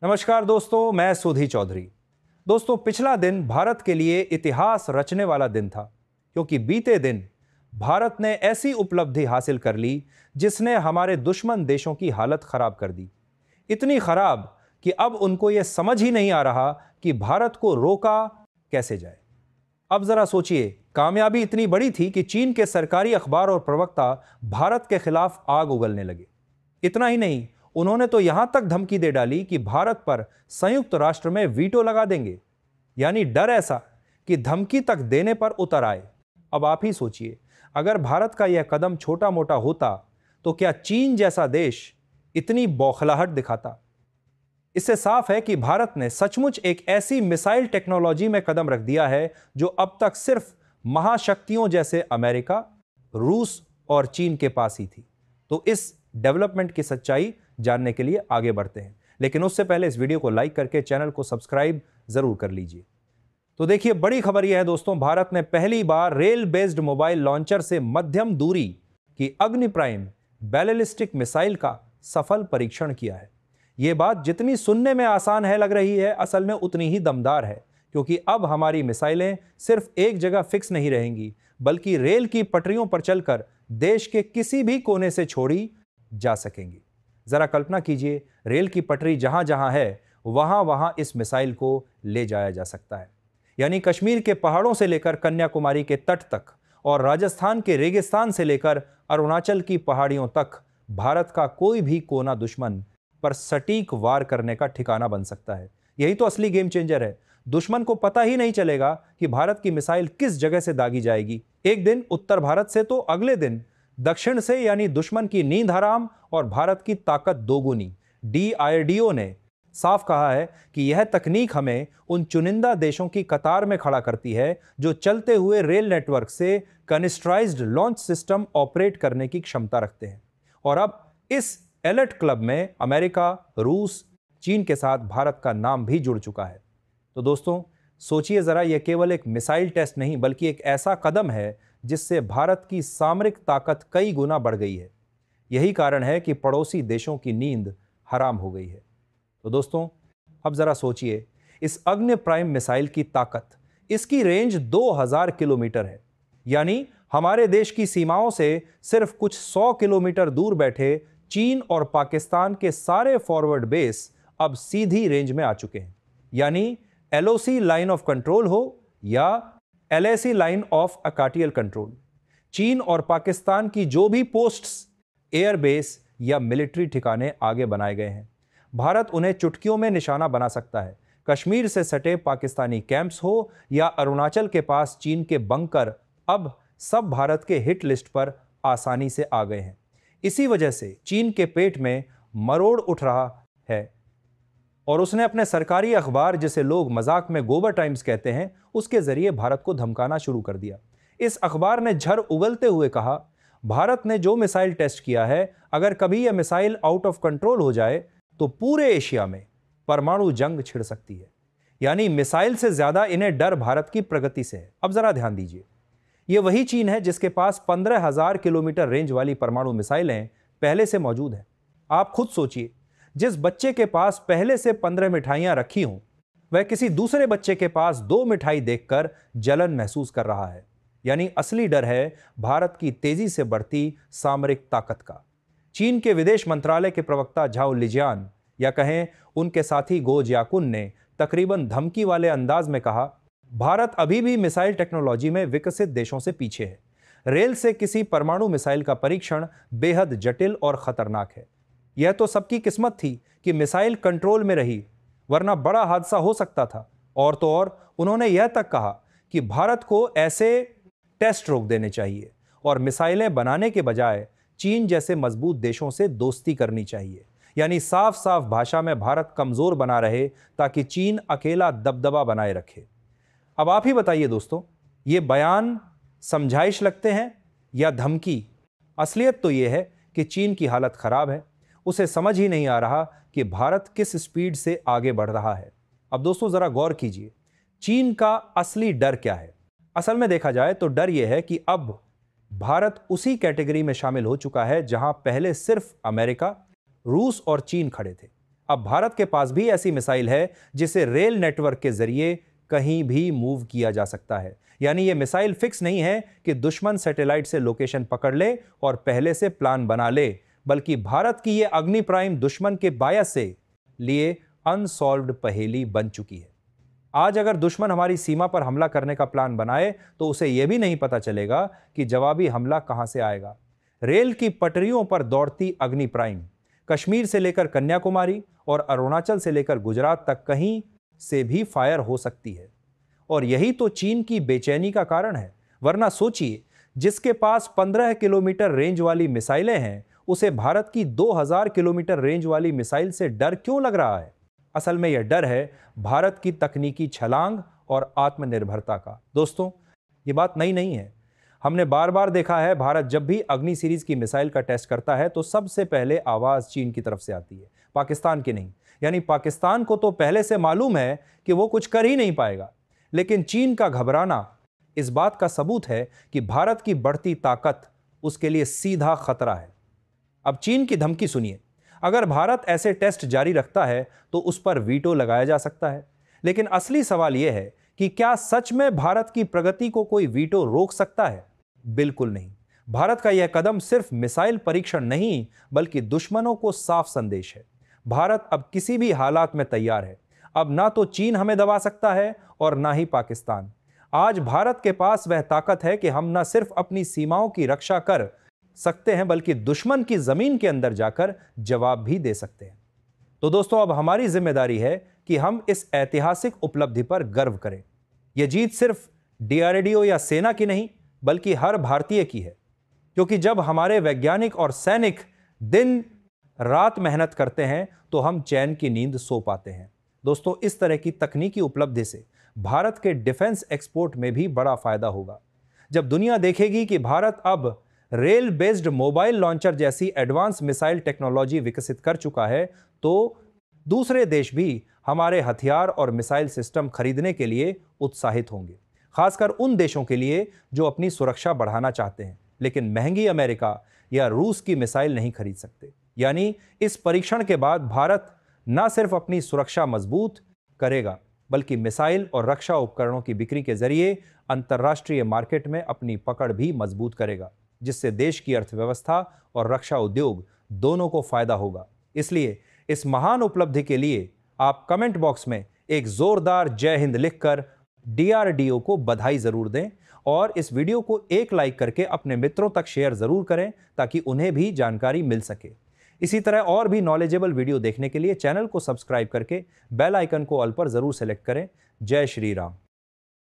नमस्कार दोस्तों, मैं सुधी चौधरी। दोस्तों, पिछला दिन भारत के लिए इतिहास रचने वाला दिन था, क्योंकि बीते दिन भारत ने ऐसी उपलब्धि हासिल कर ली जिसने हमारे दुश्मन देशों की हालत खराब कर दी। इतनी खराब कि अब उनको यह समझ ही नहीं आ रहा कि भारत को रोका कैसे जाए। अब जरा सोचिए, कामयाबी इतनी बड़ी थी कि चीन के सरकारी अखबार और प्रवक्ता भारत के खिलाफ आग उगलने लगे। इतना ही नहीं, उन्होंने तो यहां तक धमकी दे डाली कि भारत पर संयुक्त राष्ट्र में वीटो लगा देंगे। यानी डर ऐसा कि धमकी तक देने पर उतर आए। अब आप ही सोचिए, अगर भारत का यह कदम छोटा मोटा होता तो क्या चीन जैसा देश इतनी बौखलाहट दिखाता? इससे साफ है कि भारत ने सचमुच एक ऐसी मिसाइल टेक्नोलॉजी में कदम रख दिया है जो अब तक सिर्फ महाशक्तियों जैसे अमेरिका, रूस और चीन के पास ही थी। तो इस डेवलपमेंट की सच्चाई जानने के लिए आगे बढ़ते हैं, लेकिन उससे पहले इस वीडियो को लाइक करके चैनल को सब्सक्राइब जरूर कर लीजिए। तो देखिए, बड़ी खबर यह है दोस्तों, भारत ने पहली बार रेल बेस्ड मोबाइल लॉन्चर से मध्यम दूरी की अग्नि प्राइम बैलिस्टिक मिसाइल का सफल परीक्षण किया है। यह बात जितनी सुनने में आसान है लग रही है, असल में उतनी ही दमदार है, क्योंकि अब हमारी मिसाइलें सिर्फ एक जगह फिक्स नहीं रहेंगी, बल्कि रेल की पटरियों पर चलकर देश के किसी भी कोने से छोड़ी जा सकेंगी। जरा कल्पना कीजिए, रेल की पटरी जहां जहां है वहां वहां इस मिसाइल को ले जाया जा सकता है। यानी कश्मीर के पहाड़ों से लेकर कन्याकुमारी के तट तक और राजस्थान के रेगिस्तान से लेकर अरुणाचल की पहाड़ियों तक भारत का कोई भी कोना दुश्मन पर सटीक वार करने का ठिकाना बन सकता है। यही तो असली गेम चेंजर है। दुश्मन को पता ही नहीं चलेगा कि भारत की मिसाइल किस जगह से दागी जाएगी। एक दिन उत्तर भारत से तो अगले दिन दक्षिण से, यानी दुश्मन की नींद हराम और भारत की ताकत दोगुनी। DRDO ने साफ कहा है कि यह तकनीक हमें उन चुनिंदा देशों की कतार में खड़ा करती है जो चलते हुए रेल नेटवर्क से कनिस्ट्राइज्ड लॉन्च सिस्टम ऑपरेट करने की क्षमता रखते हैं। और अब इस एलिट क्लब में अमेरिका, रूस, चीन के साथ भारत का नाम भी जुड़ चुका है। तो दोस्तों, सोचिए जरा, यह केवल एक मिसाइल टेस्ट नहीं, बल्कि एक ऐसा कदम है जिससे भारत की सामरिक ताकत कई गुना बढ़ गई है। यही कारण है कि पड़ोसी देशों की नींद हराम हो गई है। तो दोस्तों, अब जरा सोचिए, इस अग्नि प्राइम मिसाइल की ताकत, इसकी रेंज 2000 किलोमीटर है। यानी हमारे देश की सीमाओं से सिर्फ कुछ 100 किलोमीटर दूर बैठे चीन और पाकिस्तान के सारे फॉरवर्ड बेस अब सीधी रेंज में आ चुके हैं। यानी LOC लाइन ऑफ कंट्रोल हो या LAC लाइन ऑफ अकाटियल कंट्रोल, चीन और पाकिस्तान की जो भी पोस्ट्स, एयरबेस या मिलिट्री ठिकाने आगे बनाए गए हैं, भारत उन्हें चुटकियों में निशाना बना सकता है। कश्मीर से सटे पाकिस्तानी कैंप्स हो या अरुणाचल के पास चीन के बंकर, अब सब भारत के हिट लिस्ट पर आसानी से आ गए हैं। इसी वजह से चीन के पेट में मरोड़ उठ रहा है और उसने अपने सरकारी अखबार, जिसे लोग मजाक में गोबर टाइम्स कहते हैं, उसके जरिए भारत को धमकाना शुरू कर दिया। इस अखबार ने झर उगलते हुए कहा, भारत ने जो मिसाइल टेस्ट किया है, अगर कभी यह मिसाइल आउट ऑफ कंट्रोल हो जाए तो पूरे एशिया में परमाणु जंग छिड़ सकती है। यानी मिसाइल से ज्यादा इन्हें डर भारत की प्रगति से है। अब जरा ध्यान दीजिए, यह वही चीन है जिसके पास 15,000 किलोमीटर रेंज वाली परमाणु मिसाइलें पहले से मौजूद हैं। आप खुद सोचिए, जिस बच्चे के पास पहले से 15 मिठाइयां रखी हों, वह किसी दूसरे बच्चे के पास 2 मिठाई देखकर जलन महसूस कर रहा है। यानी असली डर है भारत की तेजी से बढ़ती सामरिक ताकत का। चीन के विदेश मंत्रालय के प्रवक्ता झाओ लिजियान, या कहें उनके साथी गो जियाकुन, ने तकरीबन धमकी वाले अंदाज में कहा, भारत अभी भी मिसाइल टेक्नोलॉजी में विकसित देशों से पीछे है। रेल से किसी परमाणु मिसाइल का परीक्षण बेहद जटिल और खतरनाक है। यह तो सबकी किस्मत थी कि मिसाइल कंट्रोल में रही, वरना बड़ा हादसा हो सकता था। और तो और उन्होंने यह तक कहा कि भारत को ऐसे टेस्ट रोक देने चाहिए और मिसाइलें बनाने के बजाय चीन जैसे मजबूत देशों से दोस्ती करनी चाहिए। यानी साफ साफ भाषा में भारत कमजोर बना रहे ताकि चीन अकेला दबदबा बनाए रखे। अब आप ही बताइए दोस्तों, ये बयान समझाइश लगते हैं या धमकी? असलियत तो यह है कि चीन की हालत खराब है। उसे समझ ही नहीं आ रहा कि भारत किस स्पीड से आगे बढ़ रहा है। अब दोस्तों, जरा गौर कीजिए, चीन का असली डर क्या है? असल में देखा जाए तो डर यह है कि अब भारत उसी कैटेगरी में शामिल हो चुका है जहां पहले सिर्फ अमेरिका, रूस और चीन खड़े थे। अब भारत के पास भी ऐसी मिसाइल है जिसे रेल नेटवर्क के जरिए कहीं भी मूव किया जा सकता है। यानी ये मिसाइल फिक्स नहीं है कि दुश्मन सैटेलाइट से लोकेशन पकड़ ले और पहले से प्लान बना ले, बल्कि भारत की ये अग्नि प्राइम दुश्मन के बायस से लिए अनसॉल्व्ड पहेली बन चुकी है। आज अगर दुश्मन हमारी सीमा पर हमला करने का प्लान बनाए तो उसे यह भी नहीं पता चलेगा कि जवाबी हमला कहां से आएगा। रेल की पटरियों पर दौड़ती अग्नि प्राइम कश्मीर से लेकर कन्याकुमारी और अरुणाचल से लेकर गुजरात तक कहीं से भी फायर हो सकती है। और यही तो चीन की बेचैनी का कारण है। वरना सोचिए, जिसके पास 15 किलोमीटर रेंज वाली मिसाइलें हैं, उसे भारत की 2000 किलोमीटर रेंज वाली मिसाइल से डर क्यों लग रहा है? असल में यह डर है भारत की तकनीकी छलांग और आत्मनिर्भरता का। दोस्तों, ये बात नई नहीं है। हमने बार बार देखा है, भारत जब भी अग्नि सीरीज की मिसाइल का टेस्ट करता है तो सबसे पहले आवाज चीन की तरफ से आती है, पाकिस्तान की नहीं। यानी पाकिस्तान को तो पहले से मालूम है कि वो कुछ कर ही नहीं पाएगा। लेकिन चीन का घबराना इस बात का सबूत है कि भारत की बढ़ती ताकत उसके लिए सीधा खतरा है। अब चीन की धमकी सुनिए। अगर भारत ऐसे टेस्ट जारी रखता है तो उस पर वीटो लगाया जा सकता है। लेकिन असली सवाल यह है कि क्या सच में भारत की प्रगति को कोई वीटो रोक सकता है? बिल्कुल नहीं। भारत का यह कदम सिर्फ मिसाइल परीक्षण नहीं, बल्कि दुश्मनों को साफ संदेश है। भारत अब किसी भी हालात में तैयार है। अब ना तो चीन हमें दबा सकता है और ना ही पाकिस्तान। आज भारत के पास वह ताकत है कि हम न सिर्फ अपनी सीमाओं की रक्षा कर सकते हैं, बल्कि दुश्मन की जमीन के अंदर जाकर जवाब भी दे सकते हैं। तो दोस्तों, अब हमारी जिम्मेदारी है कि हम इस ऐतिहासिक उपलब्धि पर गर्व करें। यह जीत सिर्फ डीआरडीओ या सेना की नहीं, बल्कि हर भारतीय की है। क्योंकि जब हमारे वैज्ञानिक और सैनिक दिन रात मेहनत करते हैं तो हम चैन की नींद सो पाते हैं। दोस्तों, इस तरह की तकनीकी उपलब्धि से भारत के डिफेंस एक्सपोर्ट में भी बड़ा फायदा होगा। जब दुनिया देखेगी कि भारत अब रेल बेस्ड मोबाइल लॉन्चर जैसी एडवांस मिसाइल टेक्नोलॉजी विकसित कर चुका है, तो दूसरे देश भी हमारे हथियार और मिसाइल सिस्टम खरीदने के लिए उत्साहित होंगे। खासकर उन देशों के लिए जो अपनी सुरक्षा बढ़ाना चाहते हैं, लेकिन महंगी अमेरिका या रूस की मिसाइल नहीं खरीद सकते। यानी इस परीक्षण के बाद भारत न सिर्फ अपनी सुरक्षा मजबूत करेगा, बल्कि मिसाइल और रक्षा उपकरणों की बिक्री के जरिए अंतर्राष्ट्रीय मार्केट में अपनी पकड़ भी मजबूत करेगा, जिससे देश की अर्थव्यवस्था और रक्षा उद्योग दोनों को फायदा होगा। इसलिए इस महान उपलब्धि के लिए आप कमेंट बॉक्स में एक जोरदार जय हिंद लिखकर डीआरडीओ को बधाई जरूर दें और इस वीडियो को एक लाइक करके अपने मित्रों तक शेयर जरूर करें ताकि उन्हें भी जानकारी मिल सके। इसी तरह और भी नॉलेजेबल वीडियो देखने के लिए चैनल को सब्सक्राइब करके बेल आइकन को ऑल पर जरूर सेलेक्ट करें। जय श्री राम।